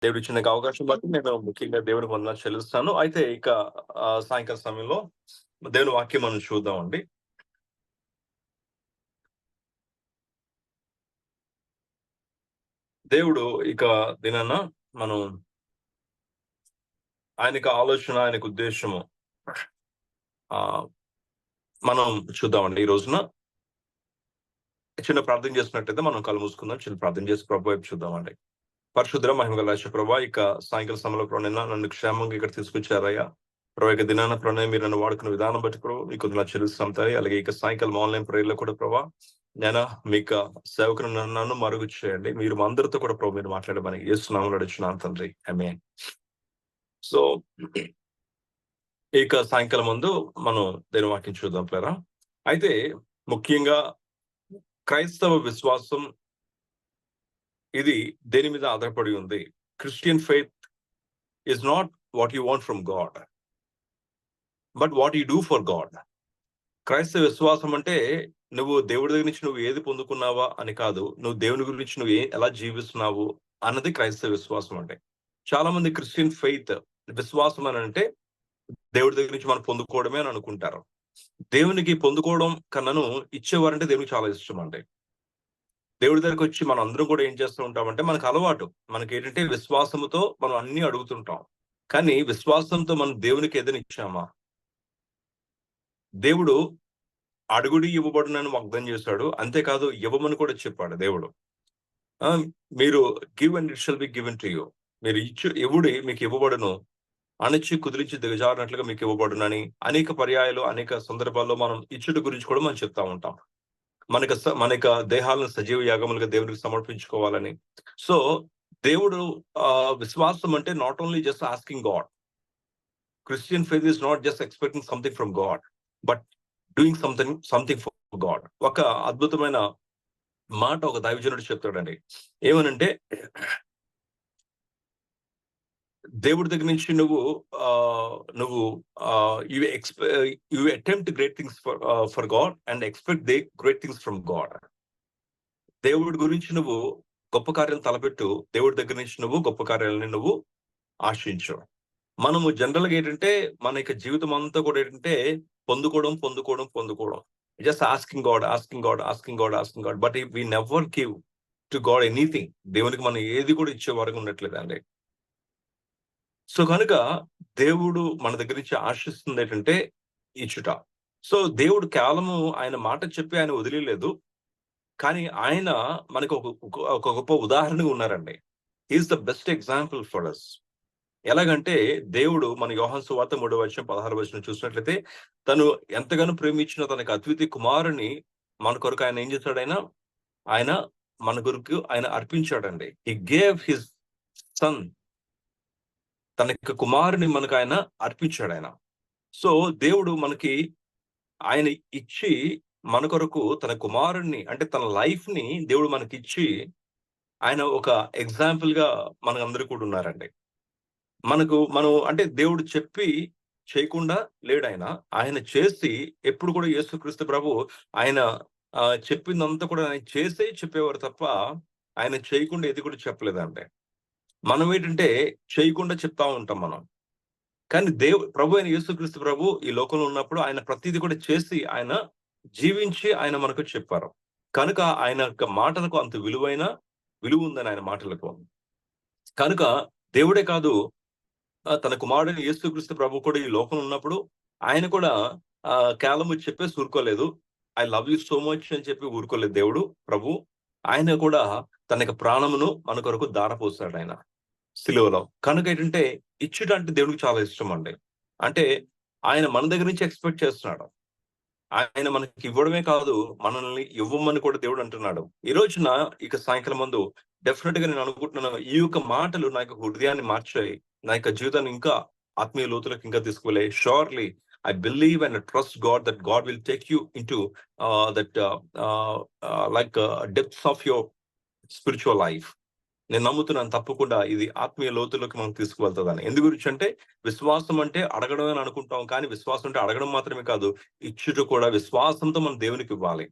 దేవుడు ఇచ్చిన అవకాశం బట్టి నేను ముఖ్యంగా దేవునికి వందనాలు చెల్లిస్తాను. అయితే ఇక సాయంకాల సమయంలో దేవుని వాక్యం మనం చూద్దామండి. దేవుడు ఇక దినాన మనం ఆయనకి ఆలోచన, ఆయనకు ఉద్దేశము ఆహ్, మనం చూద్దామండి ఈ రోజున. చిన్న ప్రార్థన చేస్తున్నట్టయితే మనం కళ్ళు మూసుకుందాం. చిన్న ప్రార్థన చేసి ప్రభు వైపు చూద్దామండి. పరిశుద్ధ మహిమగల ప్రభా, ఇక సాయంకాల సమయంలో ప్రభు నన్ను క్షేమంగా ఇక్కడ తీసుకొచ్చారయ్యా. ప్రభు ఇక దినాన ప్రభు మీరు నన్ను వాడుకున్న విధానం బట్టి ప్రభు మీకు వందనాలు చెల్లిస్తాం తండ్రి. అలాగే ఇక సాయంకాలం ఆన్లైన్ ప్రేయర్లో కూడా ప్రభా నేను మీకు సేవకుని నన్ను మరుగు చేయండి. మీరు మా అందరితో కూడా ప్రభు మీరు మాట్లాడమని యేసునామములో అడుగుచున్నాను తండ్రి. ఆమేన్. సో ఇక సాయంకాలం ముందు మనం దేని వాక్యం చూద్దాం ప్లేరా. అయితే ముఖ్యంగా క్రైస్తవ విశ్వాసం ఇది దేని మీద ఆధారపడి ఉంది. Christian faith is not what you want from God, but what you do for God. క్రైస్తవ విశ్వాసం అంటే నువ్వు దేవుడి దగ్గర నుంచి నువ్వు ఏది పొందుకున్నావా అని కాదు, నువ్వు దేవుని గురించి నువ్వు ఎలా జీవిస్తున్నావు అన్నది క్రైస్తవ విశ్వాసం అంటే. చాలా మంది క్రిస్టియన్ ఫెయిత్ విశ్వాసం అని అంటే దేవుడి దగ్గర నుంచి మనం పొందుకోవడమే అని అనుకుంటారు. దేవునికి పొందుకోవడం కన్నాను ఇచ్చేవారంటే దేవునికి చాలా ఇష్టం అండి. దేవుడి దగ్గరికి వచ్చి మనం అందరం కూడా ఏం చేస్తూ ఉంటామంటే మనకు అలవాటు. మనకి ఏంటంటే విశ్వాసముతో మనం అన్ని అడుగుతుంటాం. కానీ విశ్వాసంతో మనం దేవునికి ఏదైనా ఇచ్చామా? దేవుడు అడుగుడి ఇవ్వబడునని వాగ్దానం చేశాడు. అంతేకాదు ఇవ్వమని కూడా చెప్పాడు దేవుడు. మీరు give and it shall be given to you. మీరు ఇవ్వుడి మీకు ఇవ్వబడును, అణచి కుదిరించి దిగజారినట్లుగా మీకు ఇవ్వబడునని అనేక పర్యాయాలు అనేక సందర్భాల్లో మనం ఇచ్చుట గురించి కూడా మనం చెప్తా ఉంటాం. మన దేహాలను సజీవ యాగములుగా దేవునికి సమర్పించుకోవాలని. సో దేవుడు విశ్వాసం అంటే not only just asking God. Christian faith is not just expecting something from God, but doing something for God. ఒక అద్భుతమైన మాట ఒక దైవజనుడు చెప్తాడండి. ఏమనంటే దేవుడి దగ్గర నుంచి నువ్వు you attempt great things for God and expect the great things from God. దేవుడి గురించి నువ్వు గొప్ప కార్యాలను తలపెట్టు, దేవుడి దగ్గర నుంచి నువ్వు గొప్ప కార్యాలని నువ్వు ఆశించు. మనము జనరల్ గా ఏంటంటే మన యొక్క జీవితం అంతా కూడా ఏంటంటే పొందుకోవడం. Just asking God, but we never give to God anything. దేవునికి మనం ఏది కూడా ఇచ్చే వరకు ఉండట్లేదండి. సో కనుక దేవుడు మన దగ్గర నుంచి ఆశిస్తుంది ఏంటంటే ఇచ్చుట. సో దేవుడు కేవలము ఆయన మాట చెప్పి ఆయన వదిలేదు, కానీ ఆయన మనకు ఒక గొప్ప ఉదాహరణగా ఉన్నారండి. He's the best example for us. ఎలాగంటే దేవుడు మన యోహాను సువార్త 3:16 చూసినట్లయితే తను ఎంతగానో ప్రేమించిన తనకు అద్వితీయ కుమారుని మన కొరకు ఆయన ఏం చేశాడు? ఆయన మన కొరకు ఆయన అర్పించాడండి. He gave his son. తన యొక్క కుమారుని మనకు ఆయన అర్పించాడు ఆయన. సో దేవుడు మనకి ఆయన ఇచ్చి మన కొరకు తన కుమారుణ్ణి అంటే తన లైఫ్ ని దేవుడు మనకిచ్చి ఆయన ఒక ఎగ్జాంపుల్ గా మనందరూ కూడా ఉన్నారండి. మనం అంటే దేవుడు చెప్పి చేయకుండా లేడు ఆయన. ఆయన చేసి ఎప్పుడు కూడా యేసుక్రీస్తు ప్రభు ఆయన చెప్పిందంతా కూడా ఆయన చేసే చెప్పేవారు తప్ప ఆయన చేయకుండా ఏది కూడా చెప్పలేదండి. మనం ఏంటంటే చేయకుండా చెప్తా ఉంటాం మనం. కానీ ప్రభు అయిన యేసుక్రీస్తు ప్రభు ఈ లోకంలో ఉన్నప్పుడు ఆయన ప్రతిదీ కూడా చేసి ఆయన జీవించి ఆయన మనకు చెప్పారు. కనుక ఆయన యొక్క మాటలకు అంత విలువ ఉందని ఆయన మాటలకు. కనుక దేవుడే కాదు, తన కుమారుడైన యేసుక్రీస్తు ప్రభు కూడా ఈ లోకంలో ఉన్నప్పుడు ఆయన కూడా కేవలం చెప్పేసి ఊరుకోలేదు. I love you so much అని చెప్పి ఊరుకోలేదు దేవుడు ప్రభు. ఆయన కూడా తన యొక్క ప్రాణమును మన కొరకు ధారపోసాడు ఆయన సిలువలో. కనుక ఏంటంటే ఇచ్చుట అంటే దేవుడికి చాలా ఇష్టం అండి. అంటే ఆయన మన దగ్గర నుంచి ఎక్స్పెక్ట్ చేస్తున్నాడు. ఆయన మనకి ఇవ్వడమే కాదు, మనల్ని ఇవ్వమని కూడా దేవుడు అంటున్నాడు. ఈ రోజున ఇక సాయంకాలం ముందు డెఫినెట్ గా నేను అనుకుంటున్నాను, ఈ యొక్క మాటలు నా యొక్క హృదయాన్ని మార్చాయి, నా యొక్క జీవితాన్ని ఇంకా ఆత్మీయ లోతులకు ఇంకా తీసుకువెళ్ళాయి. Surely I believe and trust God that God will take you into depths of your spiritual life. నేను నమ్ముతున్నాను తప్పకుండా ఇది ఆత్మీయ లోతులోకి మనం తీసుకువెళ్తుందని. ఎందు గురించి అంటే విశ్వాసం అంటే అడగడం అని అనుకుంటాం, కానీ విశ్వాసం అంటే అడగడం మాత్రమే కాదు, ఇచ్చుట కూడా. విశ్వాసంతో మనం దేవునికి ఇవ్వాలి.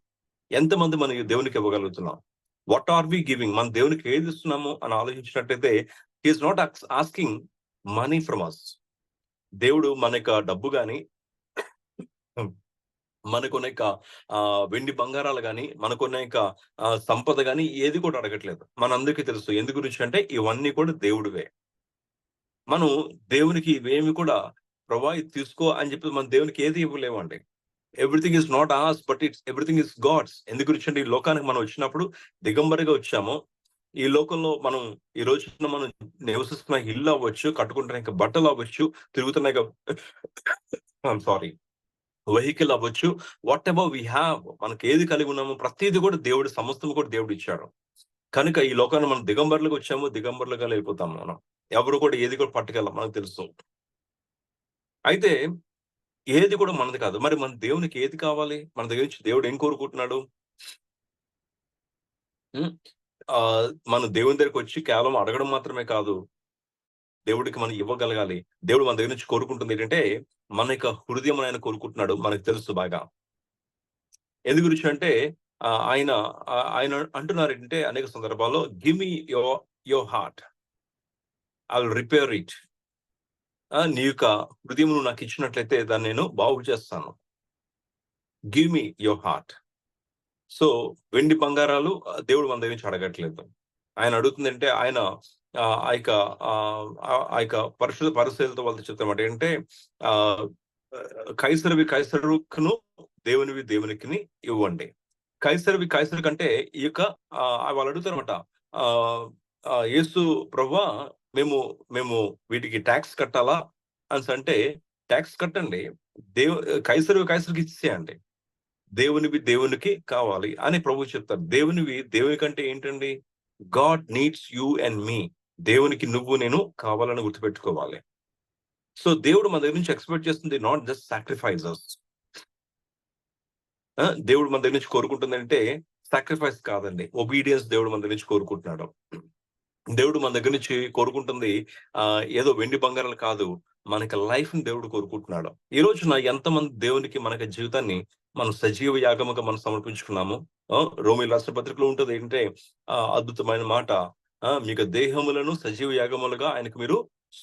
ఎంతమంది మనం దేవునికి ఇవ్వగలుగుతున్నాం? What are we giving? మనం దేవునికి ఏది ఇస్తున్నాము అని ఆలోచించినట్టయితే he is not asking money from us. దేవుడు మన యొక్క డబ్బు గాని, మనకున్న యొక్క వెండి బంగారాలు గాని, మనకున్న యొక్క సంపద గాని ఏది కూడా అడగట్లేదు. మనందరికీ తెలుసు. ఎందు గురించి అంటే ఇవన్నీ కూడా దేవుడివే. మనం దేవునికి ఇవేమి కూడా ప్రభా ఇది తీసుకో అని చెప్పి మన దేవునికి ఏది ఇవ్వలేమండి. Everything is not ours but it's everything is God's. ఎందు గురించి అంటే ఈ లోకానికి మనం వచ్చినప్పుడు దిగంబరిగా వచ్చాము. ఈ లోకంలో మనం ఈ రోజున మనం నివసిస్తున్న ఇల్లు అవ్వచ్చు, కట్టుకుంటున్న యొక్క బట్టలు అవ్వచ్చు, తిరుగుతున్న యొక్క సారీ వెహికల్ అవ్వచ్చు, వాట్ ఎవర్ వి హావ్, మనకి ఏది కలిగి ఉన్నామో ప్రతిది కూడా దేవుడు, సమస్తం కూడా దేవుడు ఇచ్చాడు. కనుక ఈ లోకాన్ని మనం దిగంబరులుగా వచ్చాము, దిగంబరులుగా వెళ్ళిపోతాం మనం. ఎవరు కూడా ఏది కూడా పట్టుకెళ్ళం, మనకు తెలుసు. అయితే ఏది కూడా మనది కాదు. మరి మన దేవునికి ఏది కావాలి? మన దగ్గర నుంచి దేవుడు ఏం కోరుకుంటున్నాడు? హ్మ్. మనం దేవుని దగ్గరికి వచ్చి కేవలం అడగడం మాత్రమే కాదు. దేవుడికి మనం ఇవ్వగలగాలి. దేవుడు మన దగ్గర నుంచి కోరుకుంటుంది ఏంటంటే, మన యొక్క హృదయం ఆయన కోరుకుంటున్నాడు. మనకు తెలుసు బాగా. ఎందు గురించి అంటే ఆయన అంటున్నారు ఏంటంటే అనేక సందర్భాల్లో, give me your heart, I will repair it. నీ యొక్క హృదయం నువ్వు నాకు ఇచ్చినట్లయితే దాన్ని నేను బాగు చేస్తాను. Give me your heart. So వెండి బంగారాలు దేవుడు మన దగ్గర నుంచి అడగట్లేదు. ఆయన అడుగుతుందంటే ఆయన ఆ యొక్క పరిస్థితులతో వాళ్ళతో చెప్తామాట ఏంటంటే, ఆ కైసరివి కైసరుకును, దేవునివి దేవునికి ఇవ్వండి. కైసరివి కైసరు కంటే ఈ యొక్క వాళ్ళు అడుగుతారన్నమాట. యేసు ప్రభువా, మేము మేము వీటికి ట్యాక్స్ కట్టాలా అంటే, ట్యాక్స్ కట్టండి, కైసరివి కైసరికి ఇచ్చేయండి, దేవునివి దేవునికి కావాలి అని ప్రభు చెప్తారు. దేవునివి దేవునికంటే ఏంటండి? గాడ్ నీడ్స్ యూ అండ్ మీ. దేవునికి నువ్వు నేను కావాలని గుర్తుపెట్టుకోవాలి. సో దేవుడు మన దగ్గర నుంచి ఎక్స్పెక్ట్ చేస్తుంది నాట్ జస్ట్ సాక్రిఫైజెస్. దేవుడు మన దగ్గర నుంచి కోరుకుంటుందంటే సాక్రిఫైస్ కాదండి, ఒబీడియన్స్ దేవుడు మన దగ్గర నుంచి కోరుకుంటున్నాడు. దేవుడు మన దగ్గర నుంచి కోరుకుంటుంది ఏదో వెండి బంగారాలు కాదు, మనకి లైఫ్ ని దేవుడు కోరుకుంటున్నాడు. ఈ రోజున ఎంతమంది దేవునికి మనకి జీవితాన్ని మనం సజీవ యాగముగా మనం సమర్పించుకున్నాము. రోమీ రాష్ట్ర పత్రికలో ఉంటుంది ఏంటంటే అద్భుతమైన మాట, మీకు దేహములను సజీవ యాగములుగా ఆయనకు మీరు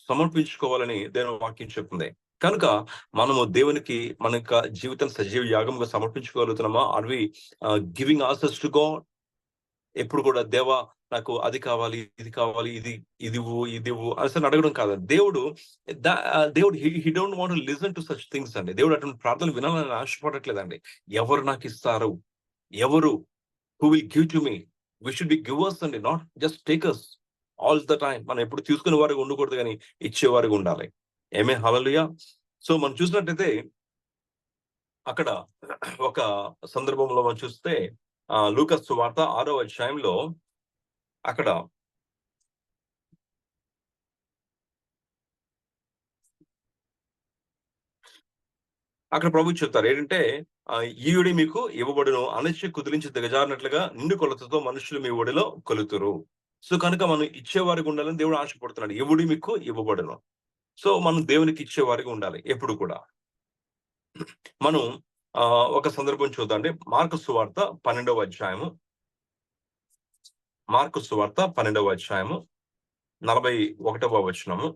సమర్పించుకోవాలని దేవుని వాక్యం చెప్తుంది. కనుక మనము దేవునికి మన యొక్క జీవితం సజీవ యాగముగా సమర్పించుకోగలుగుతున్నామా? Are we giving answers to God? ఎప్పుడు కూడా దేవా నాకు అది కావాలి, ఇది కావాలి, ఇదివ్వు అసలు అడగడం కాదండి. దేవుడు he don't want to listen to such things అండి. దేవుడు అటువంటి ప్రార్థనలు వినాలని ఆశపడట్లేదండి. ఎవరు నాకు ఇస్తారు? ఎవరు? Who will give to me? We should be givers అండి, not just takers all the time. మనం ఎప్పుడు తీసుకునే వారికి ఉండకూడదు, కానీ ఇచ్చేవారికి ఉండాలి. ఏమే హల్లెలూయా. సో మనం చూసినట్టయితే అక్కడ ఒక సందర్భంలో మనం చూస్తే లూకాసు సువార్త 6వ అధ్యాయంలో అక్కడ ప్రభు చెప్తారు ఏంటంటే, ఈయుడి మీకు ఇవ్వబడును, అణచి కుదిరించి దిగజారినట్లుగా నిండు కొలతతో మనుషులు మీ ఒడిలో కొలుతురు. సో కనుక మనం ఇచ్చేవారికి ఉండాలని దేవుడు ఆశపడుతున్నాడు. ఇవుడి మీకు ఇవ్వబడును. సో మనం దేవునికి ఇచ్చేవారికి ఉండాలి ఎప్పుడు కూడా. మనం ఒక సందర్భం చూద్దాం అండి. మార్కు సువార్త 12వ అధ్యాయము. మార్కు సువార్త 12వ అధ్యాయము 41వ వచనము.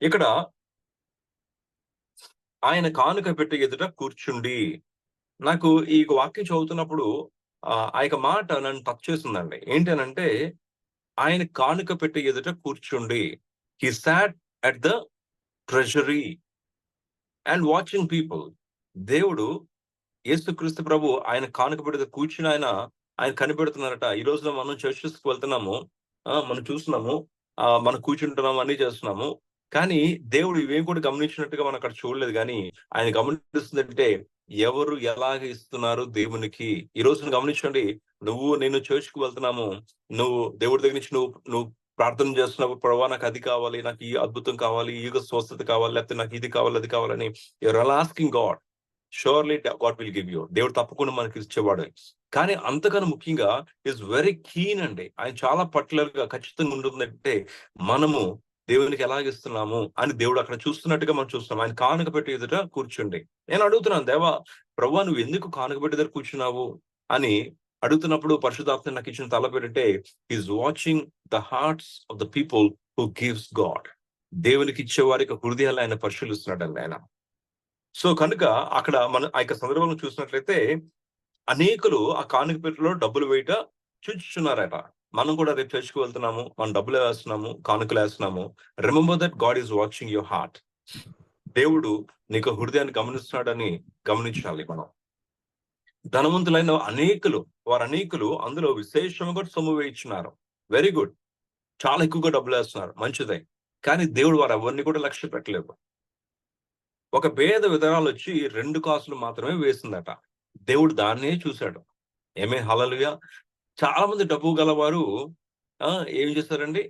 ఇక్కడ ఆయన కానుక పెట్టి ఎదుట కూర్చుండి. నాకు ఈ వాక్యం చదువుతున్నప్పుడు ఆ యొక్క మాట నన్ను టచ్ చేసిందండి. ఏంటనంటే, ఆయన కానుక పెట్టి ఎదుట కూర్చుండి. He sat at the treasury and watching people. దేవుడు యేసుక్రీస్తు ప్రభు ఆయన కానుక పెట్టి కూర్చుని ఆయన కనిపెడుతున్నారట. ఈ రోజున మనం చర్చెస్ కి వెళ్తున్నాము, మనం చూస్తున్నాము, మనం కూర్చుంటున్నాము, అన్ని చేస్తున్నాము. కానీ దేవుడు ఇవేం కూడా గమనించినట్టుగా మనం అక్కడ చూడలేదు. కానీ ఆయన గమనిస్తుందంటే ఎవరు ఎలాగ ఇస్తున్నారు దేవునికి. ఈ రోజున గమనించండి, నేను చర్చ్కి వెళ్తున్నాము, నువ్వు దేవుడి దగ్గర నుంచి నువ్వు ప్రార్థన చేస్తున్నప్పుడు, ప్రభావ నాకు అది కావాలి, నాకు ఈ అద్భుతం కావాలి, ఈ స్వస్థత కావాలి, లేకపోతే నాకు ఇది కావాలి, అది కావాలని you're all asking God. Surely God will give you. దేవుడు తప్పకుండా మనకి ఇచ్చేవాడు. కానీ అంతకన్నా ముఖ్యంగా ఈజ్ వెరీ కీన్ అండి. ఆయన చాలా పర్టికులర్ గా ఖచ్చితంగా ఉంటుందంటే మనము దేవునికి ఎలాగిస్తున్నాము అని దేవుడు అక్కడ చూస్తున్నట్టుగా మనం చూస్తున్నాం. ఆయన కానుక పెట్టి ఎదుట కూర్చుండి. నేను అడుగుతున్నాను, దేవా ప్రభువా, నువ్వు ఎందుకు కానుక పెట్టి దగ్గర కూర్చున్నావు అని అడుగుతున్నప్పుడు పరిశుద్ధాత్మ నాకు ఇచ్చిన తలపు ఏంటంటే, is watching the hearts of the people who gives God. దేవునికి ఇచ్చే వారికి హృదయాలు ఆయన పరిశీలిస్తున్నాడండి ఆయన. సో కనుక అక్కడ మనం ఆ యొక్క సందర్భంలో చూసినట్లయితే అనేకులు ఆ కానుక పెట్టెలో డబ్బులు వేయట చూచుచున్నారట. మనం కూడా రేపు చర్చికి వెళ్తున్నాము, మనం డబ్బులు వేస్తున్నాము, కానుకలు వేస్తున్నాము. Remember that God is watching your heart. దేవుడు నీకు హృదయాన్ని గమనిస్తున్నాడని గమనించాలి మనం. ధనవంతులైన వారు అనేకులు అందులో విశేషంగా సొమ్ము వేయించున్నారు. వెరీ గుడ్, చాలా ఎక్కువగా డబ్బులు వేస్తున్నారు, మంచిదే. కానీ దేవుడు వారు ఎవరిని కూడా లక్ష్య పెట్టలేదు. ఒక పేద విధరాలు వచ్చి 2 కాసులు మాత్రమే వేసిందట. దేవుడు దాన్నే చూశాడు. ఏమే హల్లెలూయా. చాలా మంది డబ్బు గలవారు ఏం చేశారండి,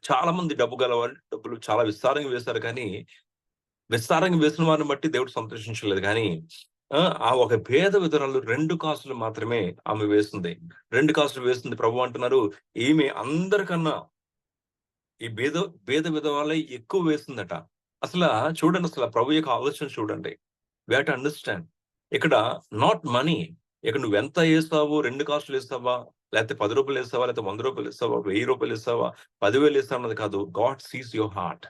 చాలా మంది డబ్బు గలవారు డబ్బులు చాలా విస్తారంగా వేశారు. కానీ విస్తారంగా వేసిన వారిని బట్టి దేవుడు సంతోషించలేదు. కానీ ఆ ఒక పేద విధురాలు 2 కాసులు మాత్రమే ఆమె వేసింది. 2 కాసులు వేసింది. ప్రభు అంటున్నారు, ఈమె అందరికన్నా ఈ పేద విధవాలే ఎక్కువ వేసిందట. చూడండి, ప్రభు యొక్క ఆలోచన చూడండి. We have to understand. ఇక్కడ నాట్ మనీ. ఇక్కడ నువ్వు ఎంత వేస్తావు, 2 కాసులు వేస్తావా, లేకపోతే 10 రూపాయలు వేస్తావా, లేకపోతే 100 రూపాయలు ఇస్తావా, 1000 రూపాయలు ఇస్తావా, 10,000 ఇస్తావా అన్నది కాదు. God sees your heart.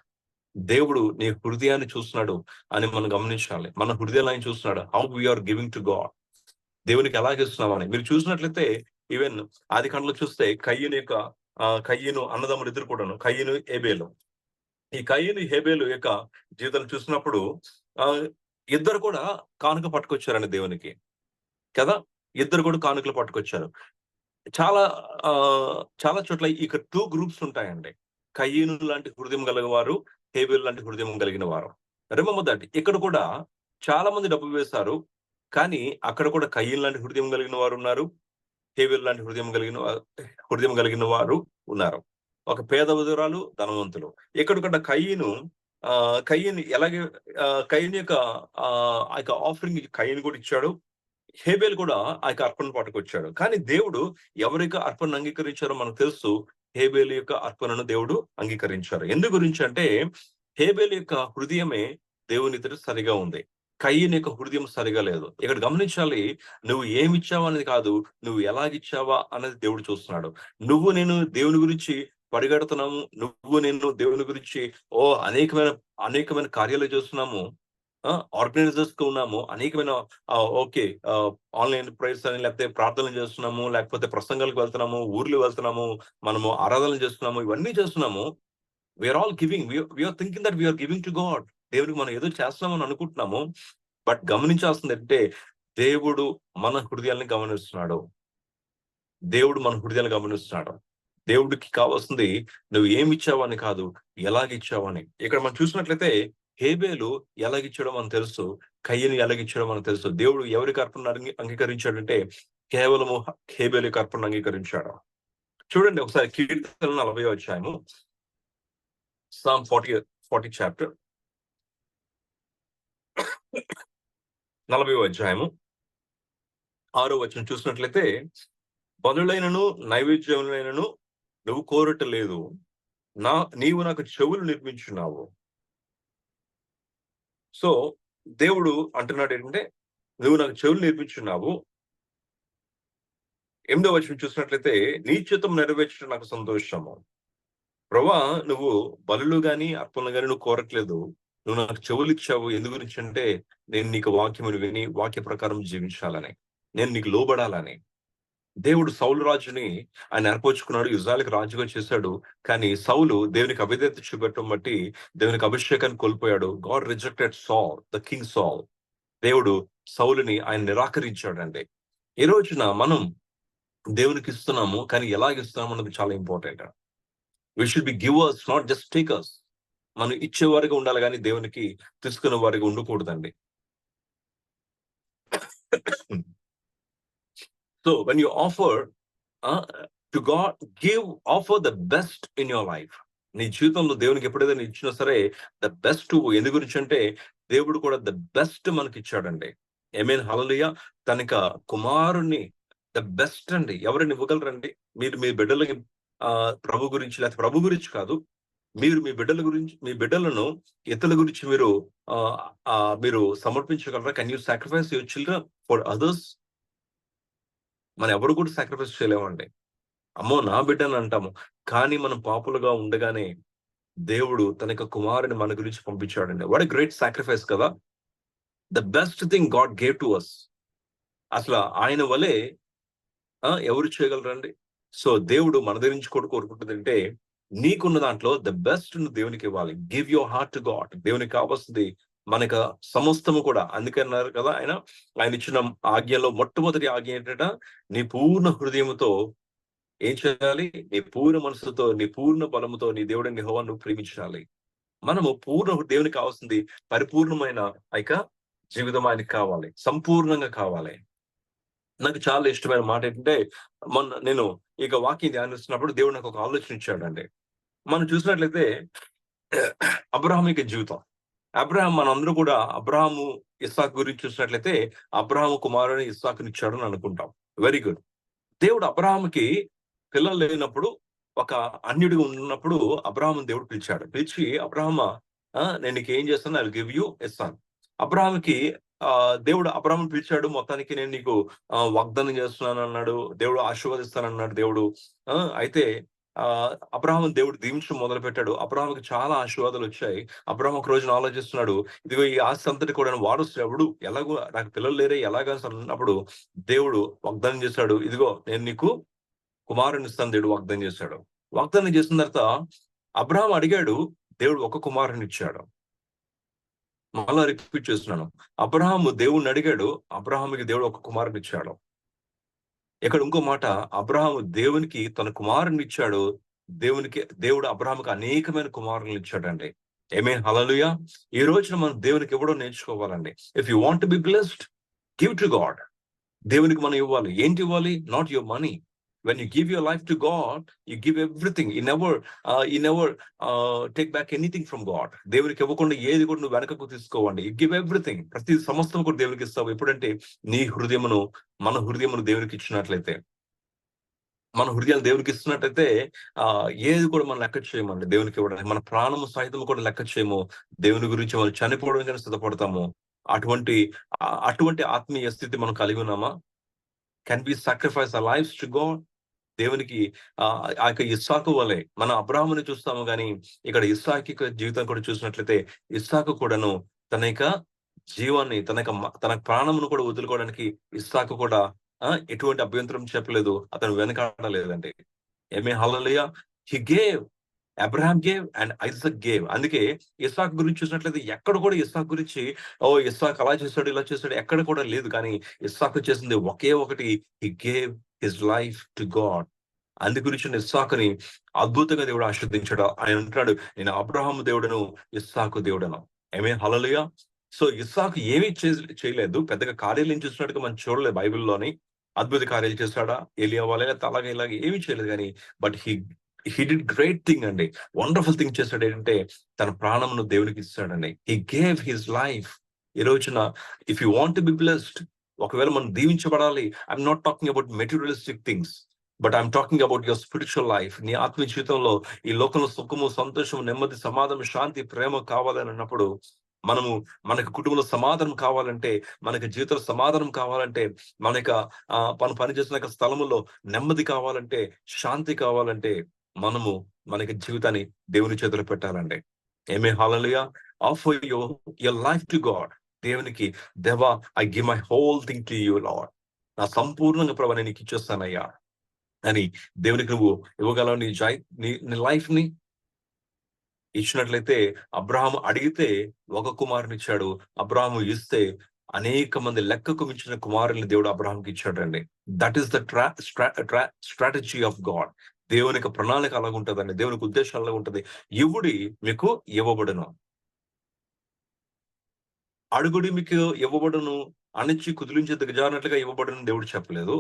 దేవుడు నీ హృదయాన్ని చూస్తున్నాడు అని మనం గమనించాలి. మన హృదయాన్ని ఆయన చూస్తున్నాడు. How we're giving to God. దేవునికి ఎలా ఇస్తున్నామని మీరు చూసినట్లయితే, ఈవెన్ ఆదికాండలో చూస్తే కయ్యను అన్నదమ్ములు ఇద్దరు కూడాను, కయ్యను హేబేలు. ఈ కయ్యను హేబేలు యొక్క జీవితం చూసినప్పుడు ఇద్దరు కూడా కానుక పట్టుకొచ్చారండి దేవునికి కదా. ఇద్దరు కూడా కానుకలు పట్టుకొచ్చారు. చాలా చోట్ల ఇక 2 గ్రూప్స్ ఉంటాయండి. కయ్యను లాంటి హృదయం కలిగిన వారు, హేబేలు లాంటి హృదయం కలిగిన వారు. Remember that. ఇక్కడ కూడా చాలా మంది డబ్బు వేశారు. కానీ అక్కడ కూడా కయ్యను లాంటి హృదయం కలిగిన వారు ఉన్నారు, హేబేలు లాంటి హృదయం కలిగిన వారు ఉన్నారు. ఒక పేద విధురాలు, ధనవంతులు. ఇక్కడ కూడా కయ్యను ఎలాగే కయ్యను యొక్క ఆ యొక్క ఆఫరింగ్ కయ్యను కూడా ఇచ్చాడు. హేబేలు కూడా ఆ యొక్క అర్పణ పట్టుకొచ్చాడు. కానీ దేవుడు ఎవరికి అర్పణను అంగీకరించారో మనకు తెలుసు. హేబేలు యొక్క అర్పణను దేవుడు అంగీకరించారు. ఎందు గురించి అంటే, హేబేలు యొక్క హృదయమే దేవుని ఎదుట సరిగా ఉంది. కయ్యను యొక్క హృదయం సరిగా లేదు. ఇక్కడ గమనించాలి, నువ్వు ఏమిచ్చావా అనేది కాదు, నువ్వు ఎలాగిచ్చావా అనేది దేవుడు చూస్తున్నాడు. నేను దేవుని గురించి పరిగెడుతున్నాము, నేను దేవుని గురించి అనేకమైన కార్యాలు చేస్తున్నాము, ఆర్గనైజర్స్ గా ఉన్నాము, అనేకమైన ఆన్లైన్ ప్రేయర్స్ అని, లేకపోతే ప్రార్థనలు చేస్తున్నాము, లేకపోతే ప్రసంగాలకు వెళ్తున్నాము, ఊర్లు వెళ్తున్నాము, మనము ఆరాధనలు చేస్తున్నాము, ఇవన్నీ చేస్తున్నాము. We're all giving. We're thinking that we're giving to God. దేవుడికి మనం ఏదో చేస్తున్నామని అనుకుంటున్నాము. బట్ గమనించాల్సింది అంటే, దేవుడు మన హృదయాన్ని గమనిస్తున్నాడు. దేవుడికి కావాల్సింది నువ్వు ఏమిచ్చావని కాదు, ఎలాగిచ్చావని. ఇక్కడ మనం చూసినట్లయితే హేబేలు ఎలాగిచ్చాడో మనకు తెలుసు, కయ్యను ఎలాగిచ్చాడో మనకు తెలుసు. దేవుడు ఎవరికి అర్పణ అంగీకరించాడంటే కేవలము హేబేలు యొక్క అర్పణ అంగీకరించాడు. చూడండి ఒకసారి కీర్తనలు 40వ అధ్యాయము, సామ్ 40 చాప్టర్, 40వ అధ్యాయము 6వ వచనం చూసినట్లయితే, బలులైనను నైవేద్యములైనను నువ్వు కోరటలేదు, నీవు నాకు చెవులు నిర్మించున్నావు. సో దేవుడు అంటున్నాడు ఏంటంటే, నువ్వు నాకు చెవులు నేర్పించున్నావు. 8వ వచనం చూసినట్లయితే, నీ చిత్తం నెరవేర్చడం నాకు సంతోషము. ప్రభువా, నువ్వు బలులు గాని అర్పణలు గాని నువ్వు కోరట్లేదు, నువ్వు నాకు చెవులు ఇచ్చావు. ఎందు గురించి అంటే, నేను నీకు వాక్యమును విని వాక్య ప్రకారం జీవించాలని, నేను నీకు లోబడాలని. దేవుడు సౌలు రాజుని ఆయన ఏర్పరచుకున్నాడు, ఇజ్రాయెల్కి రాజుగా చేశాడు. కానీ సౌలు దేవునికి అవిధేయత చూపెట్టడం బట్టి దేవునికి అభిషేకాన్ని కోల్పోయాడు. గాడ్ రిజెక్టెడ్ సాల్, ద కింగ్ సాల్. దేవుడు సౌలుని ఆయన నిరాకరించాడండి. ఈ రోజున మనం దేవునికి ఇస్తున్నాము, కానీ ఎలాగిస్తున్నాము అన్నది చాలా important. We should be givers, not just takers. మనం ఇచ్చేవారిగా ఉండాలి, కానీ దేవునికి తీసుకునే వారిగా ఉండకూడదండి. So when you offer to God, offer the best in your life. నీ జీవితంలో దేవునికి ఎప్పుడైతే ఇచ్చినా సరే ద బెస్ట్. ఎందు గురించి అంటే, దేవుడు కూడా ద బెస్ట్ మనకి ఇచ్చాడండి. ఆమేన్, హల్లెలూయా. తనక కుమారుణ్ణి ద బెస్ట్ అండి. ఎవరిని ఇవ్వగలరండి? మీరు మీ బిడ్డలకి ప్రభు గురించి, లేకపోతే ప్రభు గురించి కాదు, మీరు మీ బిడ్డలను ఇతరుల గురించి మీరు సమర్పించగలరా? Can you sacrifice your children for others? మనం ఎవరు కూడా సాక్రిఫైస్ చేయలేమండి. అమ్మో నా బిడ్డని అంటాము. కానీ మనం పాపులుగా ఉండగానే దేవుడు తన యొక్క కుమారుని మన గురించి పంపించాడండి. వాట్ ఎ గ్రేట్ సాక్రిఫైస్ కదా! The best thing God gave to us. అసల ఆయన వలె ఎవరు చేయగలరండి? సో, దేవుడు మన దగ్గర నుంచి కూడా కోరుకుంటుందంటే, నీకున్న దాంట్లో ద బెస్ట్ నువ్వు దేవునికివ్వాలి. Give your heart to God. దేవునికి కావాల్సింది మనకు సమస్తము కూడా. అందుకే అన్నారు కదా ఆయన ఇచ్చిన ఆజ్ఞలో మొట్టమొదటి ఆజ్ఞ ఏంటంట? నీ పూర్ణ హృదయముతో ఏం చేయాలి? నీ పూర్ణ మనసుతో, నీ పూర్ణ బలముతో నీ దేవుడైన యెహోవాను నువ్వు ప్రేమించాలి. మనము దేవునికి కావాల్సింది పరిపూర్ణమైన ఆ యొక్క జీవితం ఆయనకి కావాలి. సంపూర్ణంగా కావాలి. నాకు చాలా ఇష్టమైన మాట ఏంటంటే, మొన్న నేను ఇక వాక్యం ధ్యానిస్తున్నప్పుడు దేవుడు నాకు ఒక ఆలోచన ఇచ్చాడండి. మనం చూసినట్లయితే అబ్రాహాం యొక్క జీవితం. మనందరూ కూడా అబ్రాహాము, ఇస్సాకు గురించి చూసినట్లయితే అబ్రాహాము కుమారుని ఇస్సాకునిచ్చాడు అని అనుకుంటాం. Very good. దేవుడు అబ్రాహాముకి పిల్లలు లేనప్పుడు, ఒక అన్యుడిగా ఉన్నప్పుడు అబ్రాహాముని దేవుడు పిలిచాడు. పిలిచి అబ్రాహమా నేను నీకేం చేస్తాను? I will give you a son. అబ్రాహాముకి దేవుడు అబ్రాహాముని పిలిచాడు. మొత్తానికి నేను నీకు వాగ్దానం చేస్తున్నాను అన్నాడు. దేవుడు ఆశీర్వదిస్తానన్నాడు దేవుడు. అయితే అబ్రాహాముని దేవుడు దీవించడం మొదలుపెట్టాడు. అబ్రాహాముకి చాలా ఆశీర్వాదాలు వచ్చాయి. అబ్రాహాము ఒక రోజున ఆలోచిస్తున్నాడు, ఇదిగో ఈ ఆస్తి అంతటి కూడా వారసుడు ఎవడు? ఎలాగో నాకు పిల్లలు లేరే ఎలాగా అన్నప్పుడు దేవుడు వాగ్దానం చేశాడు. ఇదిగో నేను నీకు కుమారుని ఇస్తాను దేవుడు వాగ్దానం చేశాడు. వాగ్దానం చేసిన తర్వాత అబ్రాహాం అడిగాడు, దేవుడు ఒక కుమారుని ఇచ్చాడు. మళ్ళా రిపీట్ చేస్తున్నాను. అబ్రాహాము దేవుణ్ణి అడిగాడు, అబ్రాహాముకి దేవుడు ఒక కుమారుని ఇచ్చాడు. ఇక్కడ ఇంకో మాట, అబ్రాహాము దేవునికి తన కుమారుని ఇచ్చాడు. దేవుడు అబ్రాహాముకి అనేకమైన కుమారులను ఇచ్చాడండి. ఆమేన్ హల్లెలూయా. ఈ రోజున మనం దేవునికి ఇవ్వడం నేర్చుకోవాలండి. If you want to be blessed, give to God. దేవునికి మనం ఇవ్వాలి. ఏంటి ఇవ్వాలి? Not your money. When you give your life to God, you give everything. You never take back anything from God. దేవునికి ఇవ్వకుండా ఏది కూడా నువ్వు వెనకకు తీసుకోవండి. You give everything. ప్రతి సమస్తం కూడా దేవునికి ఇస్తావు. ఎప్పుడంటే మన హృదయమును దేవునికి ఇచ్చినట్లయితే, మన హృదయాలు దేవునికి ఇస్తున్నట్టయితే ఏది కూడా మనం లెక్క చేయమండి దేవునికి ఇవ్వడానికి. మన ప్రాణము సహితం కూడా లెక్క చేయము. దేవుని గురించి మనం చనిపోవడం కానీ సిద్ధపడతాము. అటువంటి ఆత్మీయ స్థితి మనం కలిగి ఉన్నామా? Can be sacrifice our lives to God. దేవునికి ఆ యొక్క ఇస్సాకు వలె మన అబ్రాహాముని చూస్తాము, కానీ ఇక్కడ ఇస్సాకు జీవితం కూడా చూసినట్లయితే ఇస్సాకు కూడాను తన యొక్క జీవాన్ని, తన ప్రాణమును కూడా వదులుకోవడానికి ఇస్సాకు కూడా ఎటువంటి అభ్యంతరం చెప్పలేదు. అతను వెనకాడలేదండి. Amen hallelujah. He gave. Abraham gave and Isaac gave. అందుకే ఇస్సాకు గురించి చూసినట్లయితే ఎక్కడ కూడా ఇస్సాకు గురించి ఇస్సాకు అలా చేశాడు ఇలా చేశాడు ఎక్కడ కూడా లేదు. కానీ ఇస్సాకు చేసింది ఒకే ఒకటి, హి gave his life to God. అందు గురించి ఇస్సాకుని అద్భుతంగా దేవుడు ఆశీర్వదించాడు. ఆయన అంటున్నాడు, నేను అబ్రహాము దేవుడను, ఇస్సాకు దేవుడను. ఆమేన్ హల్లెలూయా. సో ఇస్సాకు ఏమీ చేయలేదు. పెద్దగా కార్యాలు ఏం చేస్తున్నట్టుగా మనం చూడలేదు బైబిల్లోని. అద్భుత కార్యాలు చేశాడా? ఎలియా వలె అలాగే ఇలాగే ఏమీ చేయలేదు. కానీ but he did great thing అండి. వండర్ఫుల్ థింగ్ చేశాడు. ఏంటంటే తన ప్రాణమును దేవునికి ఇస్తాడండి. He gave his life. ఈ రోజున if you want to be blessed, ఒకవేళ మనం దీవించబడాలి, I'm not talking about materialistic things, but I'm talking about your spiritual life. నీ ఆత్మీయ జీవితంలో ఈ లోకంలో సుఖము, సంతోషము, నెమ్మది, సమాధానం, శాంతి, ప్రేమ కావాలని అన్నప్పుడు, మనకు కుటుంబంలో సమాధానం కావాలంటే, మనకి జీవితంలో సమాధానం కావాలంటే, మనం పనిచేసిన స్థలములో నెమ్మది కావాలంటే, శాంతి కావాలంటే, మనకి జీవితాన్ని దేవుని చేతులు పెట్టాలండి. Amen hallelujah. Offer your life to God. దేవునికి, దేవా I give my whole thing to you Lord. నా సంపూర్ణంగా ప్రభు నేను నీకు ఇచ్చేస్తానయ్యా అని దేవునికి నువ్వు ఇవ్వగలవు. నీ లైఫ్ ని ఇచ్చినట్లయితే, అబ్రాహాము అడిగితే ఒక కుమారుని ఇచ్చాడు. అబ్రాహాము ఇస్తే అనేక మంది లెక్కకు మించిన కుమారుల్ని దేవుడు అబ్రాహాంకి ఇచ్చాడండి. That is the strategy of God. దేవుని యొక్క ప్రణాళిక అలాగ ఉంటదండి. దేవునికి ఉద్దేశం అలాగ ఉంటది. ఇవుడి మీకు ఇవ్వబడును, అడుగుడి మీకు ఇవ్వబడును, అణిచి కుదిలించి దిగజారినట్లుగా ఇవ్వబడును దేవుడు చెప్పలేదు.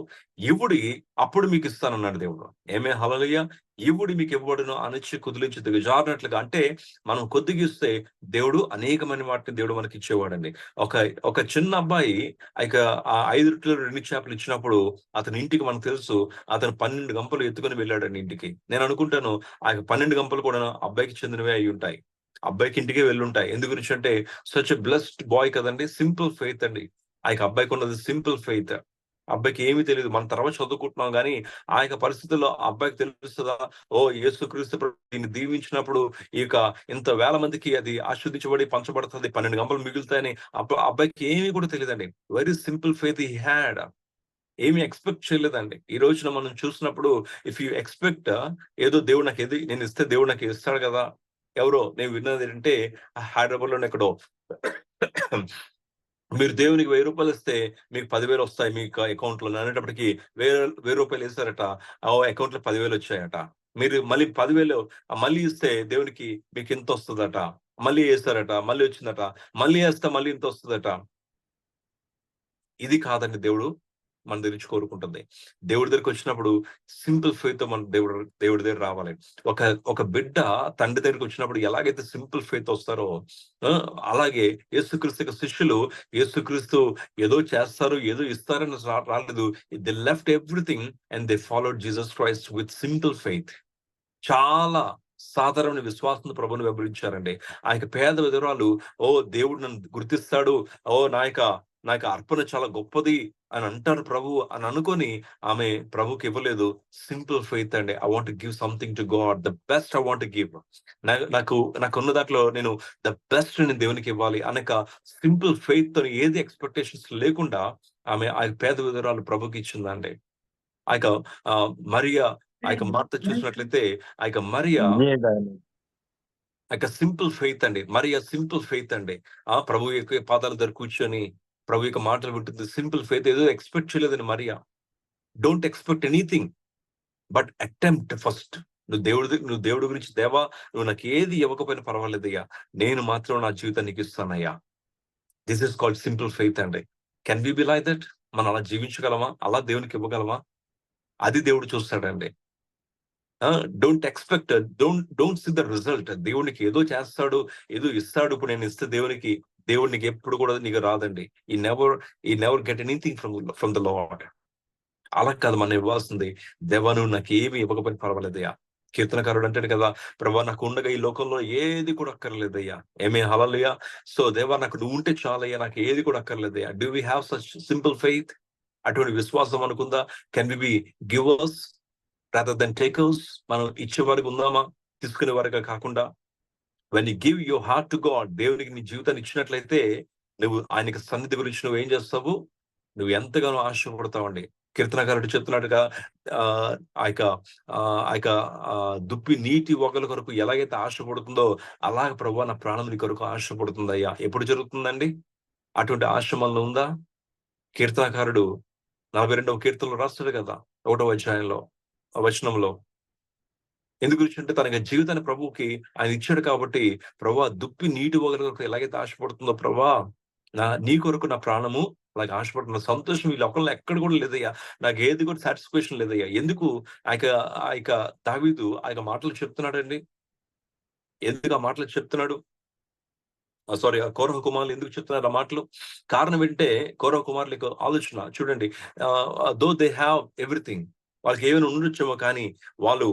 ఇవుడి అప్పుడు మీకు ఇస్తానన్నాడు దేవుడు. ఆమేన్ హల్లెలూయా. ఇవుడి మీకు ఇవ్వబడును, అణిచి కుదిలించి దిగజారినట్లుగా. అంటే మనం కొద్దిగా ఇస్తే దేవుడు అనేకమైన వాటిని దేవుడు మనకి ఇచ్చేవాడండి. ఒక చిన్న అబ్బాయి ఆ 5 రొట్టెలు 2 చేపలు ఇచ్చినప్పుడు అతని ఇంటికి మనకు తెలుసు, అతను 12 గంపలు ఎత్తుకొని వెళ్ళాడండి ఇంటికి. నేను అనుకుంటాను ఆ 12 గంపలు కూడా అబ్బాయికి చెందినవే అయి ఉంటాయి. అబ్బాయికి ఇంటికే వెళ్ళుంటాయి. ఎందు గురించి అంటే సచ్ ఎ బ్లెస్డ్ బాయ్ కదండి. సింపుల్ ఫెయిత్ అండి. ఆ అబ్బాయికి ఉన్నది సింపుల్ ఫెయిత్. అబ్బాయికి ఏమీ తెలీదు. మనం తర్వాత చదువుకుంటున్నాం గానీ, ఆ యొక్క పరిస్థితుల్లో ఆ అబ్బాయికి తెలుస్తదా? ఓహ్! యేసుక్రీస్తు ప్రభు దీన్ని దీవించినప్పుడు ఇక ఇంత వేల మందికి అది ఆశీర్వదించబడి పంచబడుతది. 12 గంపలు మిగులుతాయని అబ్బాయికి ఏమీ కూడా తెలీదండి. Very simple faith he had. ఏమి ఎక్స్‌పెక్ట్ చేయలేదండి. ఈ రోజున మనం చూసినప్పుడు ఇఫ్ యూ ఎక్స్‌పెక్ట్ ఏదో దేవుడు నేనిస్తే దేవుడు నాకు ఇస్తాడు కదా! ఎవరో నేను విన్నదేంటంటే హైదరాబాద్‌లోనే ఎక్కడో మీరు దేవునికి రూ. 1000 ఇస్తే మీకు 10,000 వస్తాయి మీకు అకౌంట్‌లో అనేటప్పటికి రూ. 1000 ఏసారట. అకౌంట్‌లో 10,000 వచ్చాయట. మీరు మళ్ళీ 10,000 మళ్ళీ ఇస్తే దేవునికి మీకు ఇంతొస్తదట. మళ్ళీ ఏసారట. మళ్ళీ వచ్చిందట. మళ్ళీ ఏస్తే మళ్ళీ ఇంతొస్తదట. ఇది కాదండి దేవుడు మన దగ్గర నుంచి కోరుకుంటుంది. దేవుడి దగ్గరికొచ్చినప్పుడు సింపుల్ ఫెయిత్‌తో మన దేవుడి దగ్గర రావాలి. ఒక ఒక బిడ్డ తండ్రి దగ్గరికొచ్చినప్పుడు ఎలాగైతే సింపుల్ ఫెయిత్ వస్తారో అలాగే యేసుక్రీస్తు యొక్క శిష్యులు యేసుక్రీస్తు ఏదో చేస్తారు, ఏదో ఇస్తారని రాలేదు. They left everything and they followed Jesus Christ with simple faith. చాలా సాధారణ విశ్వాసంతో ప్రభువుని వెంబడించారండి. ఆ యొక్క పేద విధవరాలు, ఓహ్! దేవుడు నన్ను గుర్తిస్తాడు. ఓహ్! నా యొక్క అర్పణ చాలా గొప్పది అని అంటారు ప్రభువు అని అనుకోని ఆమె ప్రభువుకి ఇవ్వలేదు. సింపుల్ ఫెయిత్ అండి. I want to give something to God. The best I want to give. నాకున్న దాంట్లో నేను ద బెస్ట్ నేను దేవునికి ఇవ్వాలి అనక సింపుల్ ఫెయిత్‌తోని ఏది ఎక్స్‌పెక్టేషన్స్ లేకుండా ఆమె ఆ పేద విధవరాలు ప్రభువుకి ఇచ్చిందండి. ఆ యొక్క మరియ ఆ యొక్క మార్త చూసినట్లయితే ఆ యొక్క మరియ ఆ యొక్క సింపుల్ ఫెయిత్ అండి. మరియ సింపుల్ ఫెయిత్ అండి. ప్రభు యొక్క పాదాల దగ్గర కూర్చొని ప్రభు యొక్క మాటలు వింటుంది. సింపుల్ ఫెయిత్ ఏదో ఎక్స్‌పెక్ట్ చేయలేదండి మరియ. Don't expect anything but attempt first. నువ్వు దేవుడి గురించి దేవా నువ్వు నాకు ఏది ఇవ్వకపోయినా పర్వాలేదయ్యా. నేను మాత్రం నా జీవితాన్ని నీకు ఇస్తానయ్యా. This is called simple faith అండి. Can we be like that? మనం అలా జీవించగలమా? అలా దేవునికి ఇవ్వగలమా? అది దేవుడు చూస్తాడండి. ఆ! Don't expect don't see the result. దేవుడికి ఏదో చేస్తాడు, ఏదో ఇస్తాడు. ఇప్పుడు నేను ఇస్తే దేవుడు నీకెప్పుడు కూడా నీకు రాదండి. ఈ never get anything from the lord. అలా కాదు మనం ఇవ్వాల్సింది. దేవా నువ్వు నాకేమి ఇవ్వకపోయినా పర్వాలేదయ్యా. కీర్తనకారుడు అంటాడు కదా! ప్రభా నాకుండగా ఈ లోకంలో ఏది కూడా అక్కర్లేదయ్యా. హల్లెలూయా. సో దేవా నాకు నువ్వుంటే చాలయ్యా. నాకు ఏది కూడా అక్కర్లేదయ్యా. Do we have such simple faith? అటువంటి విశ్వాసం మనకుందా? Can we be givers rather than takers? మనం ఇచ్చేవారుగా ఉందామా? తీసుకునేవారుగా కాకుండా when you give your heart to God దేవునికి నీ జీవితాన్ని ఇచ్చినట్లయితే నువ్వు ఆయనకి సన్నిధి గురించి నువ్వేం చేస్తావు? నువ్వు ఎంతగానో ఆశపడతావండి. కీర్తనకారుడు చెప్తున్నట్టుగా ఆహ్, ఆ యొక్క ఆ యొక్క దుప్పి నీటి ఒగల కొరకు ఎలాగైతే ఆశపడుతుందో అలాగ ప్రభువా నా ప్రాణం నీ కొరకు ఆశపడుతుందయ్యా. ఎప్పుడు జరుగుతుందండి? అటువంటి ఆశ మనలో ఉందా? కీర్తనకారుడు 42వ కీర్తనలో రాస్తాడు కదా! 1వ అధ్యాయంలో వచనంలో. ఎందు గురించి అంటే తన జీవితాన్ని ప్రభువుకి ఆయన ఇచ్చాడు కాబట్టి, ప్రభువా దుప్పి నీటి వగల కొరకు ఎలాగైతే ఆశపడుతుందో ప్రభువా, నీ కొరకు నా ప్రాణము అలాగ ఆశపడుతున్న సంతోషం ఈ లోకంలో ఎక్కడ కూడా లేదయ్యా. నాకు ఏది కూడా సాటిస్ఫాక్షన్ లేదయ్యా. ఎందుకు ఆ యొక్క ఆ యొక్క దావీదు ఆ యొక్క మాటలు చెప్తున్నాడండి? ఎందుకు ఆ మాటలు చెప్తున్నాడు? సారీ కౌరవ కుమారులు ఎందుకు చెప్తున్నారు ఆ మాటలు? కారణం ఏంటంటే కౌరవ కుమారుల యొక్క ఆలోచన చూడండి. Though they have everything. వాళ్ళకి ఏమైనా ఉండొచ్చేమో కానీ వాళ్ళు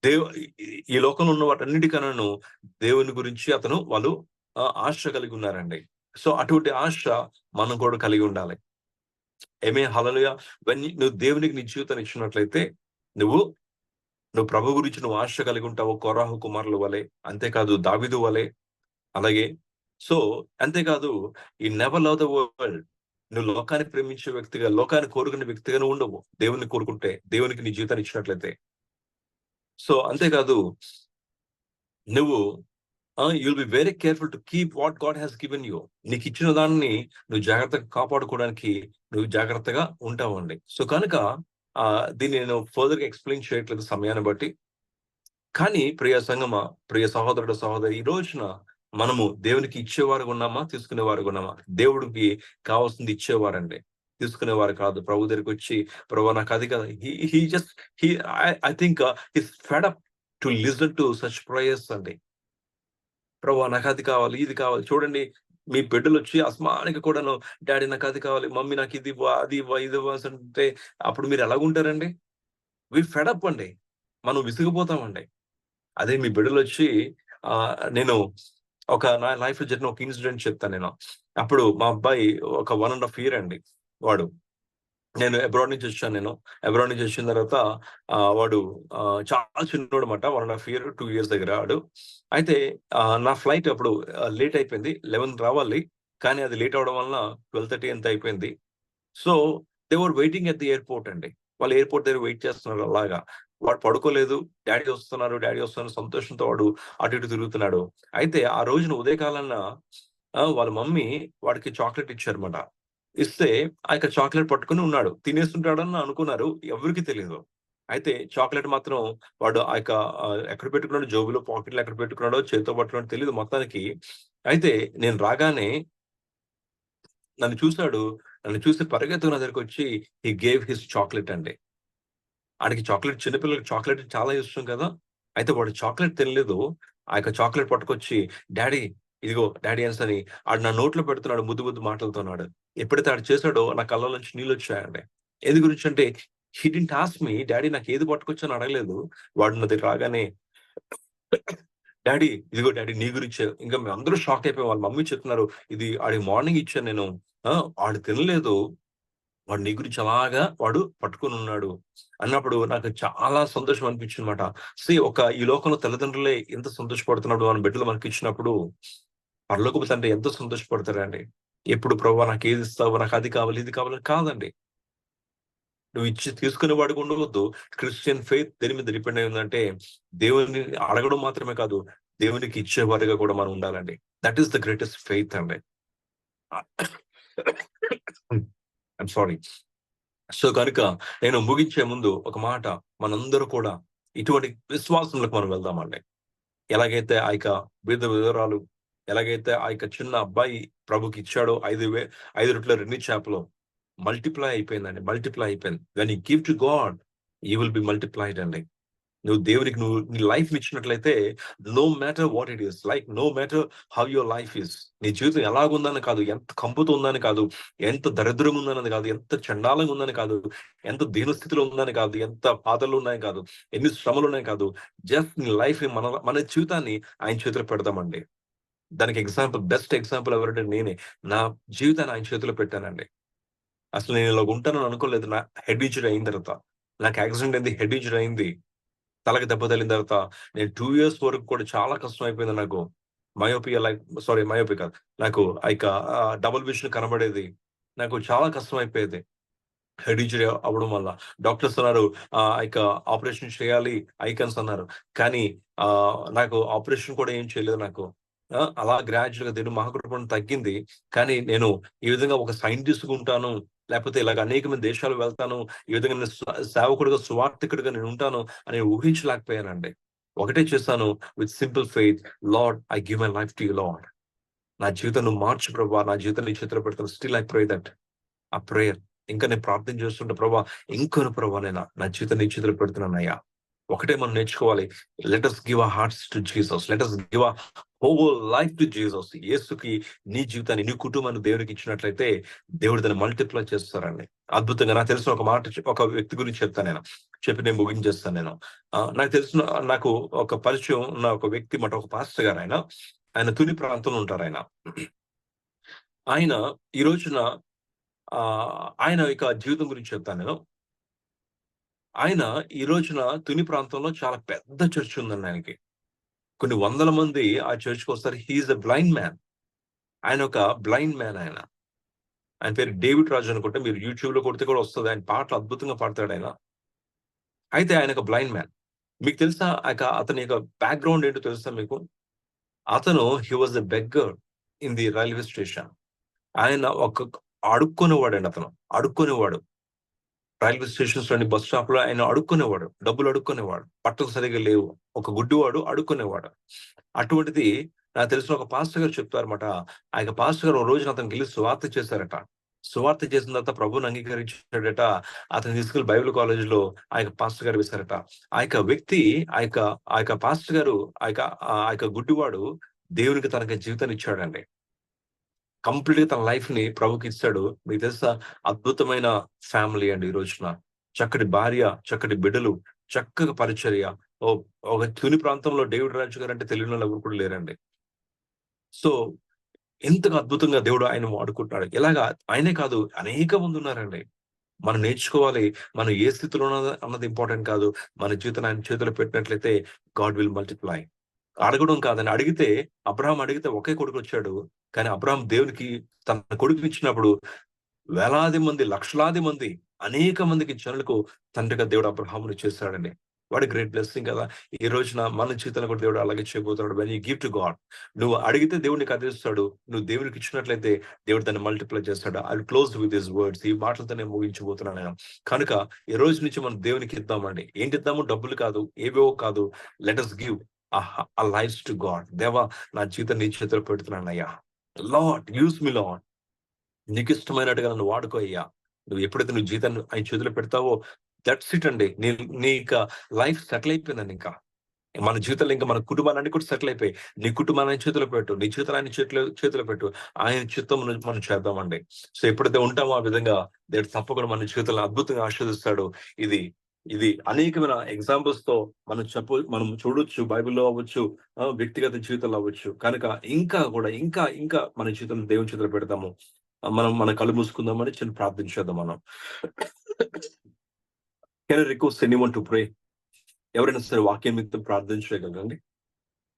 దేవు ఈ ఈ లోకంలో ఉన్న వాటన్నిటికన్నాను దేవుని గురించి వాళ్ళు ఆశ కలిగి ఉన్నారండి. సో, అటువంటి ఆశ మనం కూడా కలిగి ఉండాలి. హల్లెలూయా. నువ్వు దేవునికి నీ జీవితాన్ని ఇచ్చినట్లయితే నువ్వు, నువ్వు ప్రభు గురించి నువ్వు ఆశ కలిగి ఉంటావు. కోరహు కుమారుల వలె. అంతేకాదు దావీదు వలె. అలాగే సో, అంతేకాదు ఈ నెవర్ లవ్ ద వరల్డ్. నువ్వు లోకాన్ని ప్రేమించే వ్యక్తిగా, లోకాన్ని కోరుకునే వ్యక్తిగా నువ్వు ఉండవు. దేవుడిని కోరుకుంటే, దేవునికి నీ జీవితాన్ని ఇచ్చినట్లయితే. సో, అంతేకాదు నువ్వు you'll be very careful to keep what God has given you. నీకిచ్చిన దాన్ని నువ్వు జాగ్రత్తగా కాపాడుకోవడానికి నువ్వు జాగ్రత్తగా ఉంటావండి. సో, కనుక దీన్ని నేను ఫర్దర్‌గా ఎక్స్‌ప్లెయిన్ చేయట్లేదు సమయాన్ని బట్టి. కానీ ప్రియ సంగమా, ప్రియ సహోదరుడు, సహోదరి ఈ రోజున మనము దేవునికి ఇచ్చేవారుగా ఉన్నామా? తీసుకునేవారుగా ఉన్నామా? దేవుడికి కావాల్సింది ఇచ్చేవారండి. తీసుకునేవారు కాదు. ప్రభు దగ్గరికొచ్చి ప్రభువా నాకది కాదు. He he just he I think he's fed up to listen to such prayers అండి. ప్రభువా నాకది కావాలి, ఇది కావాలి. చూడండి మీ బిడ్డలొచ్చి అస్మానికి కూడాను డాడీ నాకది కావాలి, మమ్మీ నాకిది ఇవ్వు, అది ఇవ్వు, ఇది ఇవ్వు అంటే అప్పుడు మీరు ఎలాగుంటారండి? వి ఫెడ్ అప్ అండి. మనం విసిగిపోతామండి. అదే మీ బిడ్డలొచ్చి నేను నా లైఫ్‌లో జరిగిన ఒక ఇన్సిడెంట్ చెప్తాను నేను. అప్పుడు మా అబ్బాయి ఒక 1 ½ ఇయర్ అండి వాడు. నేను అబ్రాడ్ నుంచి వచ్చాను నేను. అబ్రాడ్ నుంచి వచ్చిన తర్వాత వాడు చాలా చిన్నోడనమాట. 1 ½ ఇయర్, 2 ఇయర్స్ దగ్గర వాడు. అయితే నా ఫ్లైట్ అప్పుడు లేట్ అయిపోయింది. 11 రావాలి. కానీ అది లేట్ అవ్వడం వలన 12:30 ఎంతో అయిపోయింది. So, they were waiting at the airport అండి. వాళ్ళు ఎయిర్‌పోర్ట్ దగ్గర వెయిట్ చేస్తున్నారు అలాగా. వాడు పడుకోలేదు. డ్యాడీ వస్తున్నారు, డ్యాడీ వస్తున్నారు సంతోషంతో వాడు అటు ఇటు తిరుగుతున్నాడు. అయితే ఆ రోజున ఉదయకాలాన వాళ్ళ మమ్మీ వాడికి చాక్లేట్ ఇచ్చారన్నమాట. ఇస్తే ఆ యొక్క చాక్లేట్ పట్టుకొని ఉన్నాడు. తినేస్తుంటాడని అనుకున్నారు. ఎవరికీ తెలీదు. అయితే చాక్లేట్ మాత్రం వాడు ఆ యొక్క ఎక్కడ పెట్టుకున్నాడో జేబులో, పాకెట్‌లో ఎక్కడ పెట్టుకున్నాడో, చేత్తో పట్టుకున్నాడో తెలీదు మొత్తానికి. అయితే నేను రాగానే నన్ను చూసాడు. నన్ను చూసి పరిగెత్తుకుని నా దగ్గరకొచ్చి హి గేవ్ హిస్ చాక్లేట్ అండి. ఆడికి చాక్లేట్ చిన్న పిల్లలకి చాక్లేట్ చాలా ఇష్టం కదా! అయితే వాడు చాక్లేట్ తినలేదు. ఆ యొక్క చాక్లేట్ పట్టుకొచ్చి డాడీ ఇదిగో డాడీ అనేసని ఆడు నా నోట్లో పెడుతున్నాడు ముద్దు ముద్దు మాటలతోనాడు. ఎప్పుడైతే ఆడు చేసాడో నా కళ్ళలో నుంచి నీళ్లొచ్చాయండి. ఎందు గురించంటే హి డిడ్న్ట్ ఆస్క్ మీ డాడీ నాకేది పట్టుకొచ్చని అడగలేదు. వాడు నా దగ్గర రాగానే డాడీ ఇదిగో డాడీ నీ గురించే. ఇంక మేమందరూ షాక్ అయిపోయాం. వాళ్ళ మమ్మీ చెప్తున్నారు. ఇది ఆడికి మార్నింగ్ ఇచ్చాను నేను. ఆడు తినలేదు. వాడు నీ గురించి అలాగా వాడు పట్టుకొనున్నాడు. అన్నప్పుడు నాకు చాలా సంతోషం అనిపించిందన్నమాట. ఈ లోకంలో తల్లిదండ్రులే ఎంత సంతోషపడుతున్నప్పుడు మన బిడ్డలు మనకిచ్చినప్పుడు, పరలోకపు తండ్రి ఎంతో సంతోషపడతాడండి. ఎప్పుడు ప్రభువా నాకేదిస్తావు? నాకు అది కావాలి, ఇది కావాలి కాదండి. నువ్వు ఇచ్చి తీసుకునే వాడిగా ఉండవద్దు. క్రిస్టియన్ ఫెయిత్ దేని మీద డిపెండ్ అయి ఉందంటే, దేవుడిని అడగడం మాత్రమే కాదు, దేవునికి ఇచ్చేవారిగా కూడా మనం ఉండాలండి. That is the greatest faith అండి. I'm sorry. సో, కనుక నేను ముగించే ముందు ఒక మాట మనందరూ కూడా ఇటువంటి విశ్వాసంలోకి మనం వెళ్దామండి. ఎలాగైతే ఆ యొక్క విధవరాలు, ఎలాగైతే ఆ యొక్క చిన్న అబ్బాయి ప్రభుకిచ్చాడో 5 రొట్టెలు 2 చేపలు మల్టిప్లై అయిపోయిందండి. మల్టిప్లై అయిపోయింది. When you give to God you will be multiplied అండి. నువ్వు దేవునికి నీ లైఫ్‌ని ఇచ్చినట్లయితే no matter what it is like no matter how your life is నీ జీవితం ఎలాగుందని కాదు, ఎంత కంపుతో ఉందని కాదు, ఎంత దరిద్రంగా ఉందన్నది కాదు, ఎంత చండాలంగా ఉందని కాదు, ఎంత దీనస్థితిలో ఉందని కాదు, ఎంత బాధలు ఉన్నాయని కాదు, ఎన్ని శ్రమలు ఉన్నాయి కాదు. జస్ట్ నీ లైఫ్‌ని మన జీవితాన్ని ఆయన చేతిలో పెడదామండి. దానికి బెస్ట్ ఎగ్జాంపుల్ ఎవరంటే నేనే. నా జీవితాన్ని ఆయన చేతిలో పెట్టానండి. అసలు నేను ఇలాగ ఉంటానని అనుకోలేదు. నా హెడ్ ఇంజ్యూరీ అయిన తర్వాత. నాకు యాక్సిడెంట్ అయింది. హెడ్ ఇంజ్యూరీ అయింది. తలకి దెబ్బ తగిలిన తర్వాత నేను 2 ఇయర్స్ వరకు కూడా చాలా కష్టం అయిపోయింది నాకు. మయోపియా మయోపియా కాదు. నాకు డబుల్ విషన్ కనబడేది. నాకు చాలా కష్టం అయిపోయేది. హెడ్ ఇంజ్యూరీ అవ్వడం వల్ల. డాక్టర్స్ అన్నారు ఆపరేషన్ చేయాలి ఐకాన్స్ అన్నారు. కానీ నాకు ఆపరేషన్ కూడా ఏం చేయలేదు నాకు. అలా గ్రాడ్యుయల్‌గా దేవుని మహాకృపను తగ్గింది. కానీ నేను ఈ విధంగా ఒక సైంటిస్ట్‌గా ఉంటాను. లేకపోతే ఇలాగ అనేకమైన దేశాలకు వెళ్తాను. ఈ విధంగా నేను సేవకుడిగా, సువార్థికుడిగా నేను ఉంటాను అని ఊహించలేకపోయానండి. ఒకటే చేశాను with simple faith lord I give my life to you Lord. నా జీవితం నువ్వు మార్చు ప్రభువా. నా జీవితం నీ చేతిలో పెడతాను. Still I pray that. ఆ ప్రేయర్. ఇంకా నేను ప్రార్థన చేస్తుంటే ప్రభా ఇంకొను ప్రభా నా జీవితం నీ చేతిలో పెడుతున్నానయ్యా. ఒకటే మనం నేర్చుకోవాలి. Let us give our hearts to Jesus. Let us give our whole life to Jesus. యేసుకి నీ జీవితాన్ని, నీ కుటుంబాన్ని దేవునికి ఇచ్చినట్లయితే దేవుడు దాన్ని మల్టిప్లై చేస్తారండి. అద్భుతంగా నాకు తెలిసిన ఒక మాట ఒక వ్యక్తి గురించి చెప్తాను నేను. చెప్పి నేను ముగించేస్తాను నేను. నాకు ఒక పరిచయం ఉన్న ఒక వ్యక్తి మాట ఒక పాస్టర్ గారు ఆయన. ఆయన తుని ప్రాంతంలో ఉంటారాయన. ఆయన ఈ రోజున ఆయన యొక్క జీవితం గురించి చెప్తాను నేను. ఆయన ఈ రోజున తుని ప్రాంతంలో చాలా పెద్ద చర్చ్ ఉందండి ఆయనకి. కొన్ని వందల మంది ఆ చర్చ్‌కొస్తారు. He is a blind man. ఆయన ఒక బ్లైండ్ మ్యాన్ ఆయన. ఆయన పేరు డేవిడ్ రాజు అనుకుంటే మీరు యూట్యూబ్‌లో కొడితే కూడా వస్తది. ఆయన పాటలు అద్భుతంగా పాడతాడాయన. అయితే ఆయన ఒక బ్లైండ్ మ్యాన్. మీకు తెలుసా అతని యొక్క బ్యాక్‌గ్రౌండ్ ఏంటో తెలుసా మీకు? అతను he was a beggar in the railway station. ఆయన అడుక్కునేవాడండి అతను. అడుక్కునేవాడు. రైల్వే స్టేషన్స్‌లోని బస్ స్టాప్‌లో ఆయన అడుక్కునేవాడు. డబ్బులు అడుక్కునేవాడు. బట్టలు సరిగ్గా లేవు. ఒక గుడ్డివాడు అడుక్కునేవాడు. అటువంటిది నాకు తెలిసిన ఒక పాస్టర్ గారు చెప్తారన్నమాట. ఆ యొక్క పాస్టర్ గారు ఓ రోజున అతనికెళ్ళి సువార్త చేశారట. సువార్త చేసిన తర్వాత ప్రభువుని అంగీకరించాడట. అతన్ని తీసుకెళ్ళి బైబిల్ కాలేజ్‌లో ఆ యొక్క పాస్టర్ గారు వేశారట. ఆ యొక్క వ్యక్తి ఆ యొక్క ఆ యొక్క పాస్టర్ గారు ఆ యొక్క గుడ్డివాడు దేవునికి తనకి జీవితాన్ని ఇచ్చాడండి. కంప్లీట్‌గా తన లైఫ్‌ని ప్రభుకిచ్చాడు. మీకు తెలుసా అద్భుతమైన ఫ్యామిలీ అండి ఈ రోజున. చక్కటి భార్య, చక్కటి బిడ్డలు, చక్కగా పరిచర్య. ఓహ్! ఒక తుని ప్రాంతంలో డేవిడ్ రాజు గారంటే తెలియనోళ్ళు ఎవరు కూడా లేరండి. సో, ఎంతగా అద్భుతంగా దేవుడు ఆయన్ని వాడుకుంటున్నాడు. ఇలాగా ఆయనే కాదు అనేక మందున్నారండి. మనం నేర్చుకోవాలి. మనం ఏ స్థితిలో అన్నది ఇంపార్టెంట్ కాదు. మన జీవితాన్ని ఆయన చేతిలో పెట్టినట్లయితే గాడ్ విల్ మల్టిప్లై. అడగడం కాదండి. అబ్రాహాం అడిగితే ఒకే కొడుకొచ్చాడు. కానీ అబ్రాహాం దేవునికి తన కొడుకునిచ్చినప్పుడు వేలాది మంది, లక్షలాది మంది, అనేక మందికి జనులకు తండ్రిగా దేవుడు అబ్రాహామును చేశాడండి. వాట్ ఎ గ్రేట్ బ్లెస్సింగ్ కదా! ఈ రోజున మన జీవితంలో కూడా దేవుడు అలాగే చేయబోతున్నాడు. When you give to God, నువ్వు అడిగితే దేవుడు నీకు అందిస్తాడు. నువ్వు దేవునికి ఇచ్చినట్లయితే దేవుడు దాన్ని మల్టిప్లై చేస్తాడు. I will close with his words. ఈ మాటలతో నేను ముగించబోతున్నాను నేను. కనుక ఈ రోజు నుంచి మనం దేవునికి ఇద్దామండి. ఏంటి ఇద్దాము? డబ్బులు కాదు, ఏవేవో కాదు. Let us give a lives to God. దేవా, నా జీవితం నీ చేతిలో పెడుతున్నానయ్యా. Lord use me Lord. నీకు ఇష్టమైనట్టుగా నన్ను వాడుకో అయ్యా. నువ్వు ఎప్పుడైతే నువ్వు జీవితాన్ని ఆయన చేతిలో పెడతావో దట్స్ ఇట్ అండి. నీ యొక్క లైఫ్ సెటిల్ అయిపోయిందండి ఇంకా. మన జీవితంలో ఇంకా మన కుటుంబాలన్నీ కూడా సెటిల్ అయిపోయాయి. నీ కుటుంబాన్ని ఆయన చేతిలో పెట్టు. నీ జీవితాన్ని ఆయన చేతిలో పెట్టు. ఆయన చిత్తమును మనం చేద్దామండి. సో ఎప్పుడైతే ఉంటామో ఆ విధంగా దేవుడు తప్పకుండా మన జీవితంలో అద్భుతంగా ఆశీర్వదిస్తాడు. ఇది ఇది అనేకమైన ఎగ్జాంపుల్స్ తో మనం చూడొచ్చు. బైబిల్‌లో అవ్వచ్చు, వ్యక్తిగత జీవితంలో అవ్వచ్చు. కనుక ఇంకా మన జీవితంలో దేవుని చేతిలో పెడతాము. మనం మన కళ్ళు మూసుకుందామని చిన్న ప్రార్థన చేద్దాం మనం. Can I request anyone to pray? ఎవరైనా సరే వాక్యం మీద ప్రార్థన చేయగలరండి?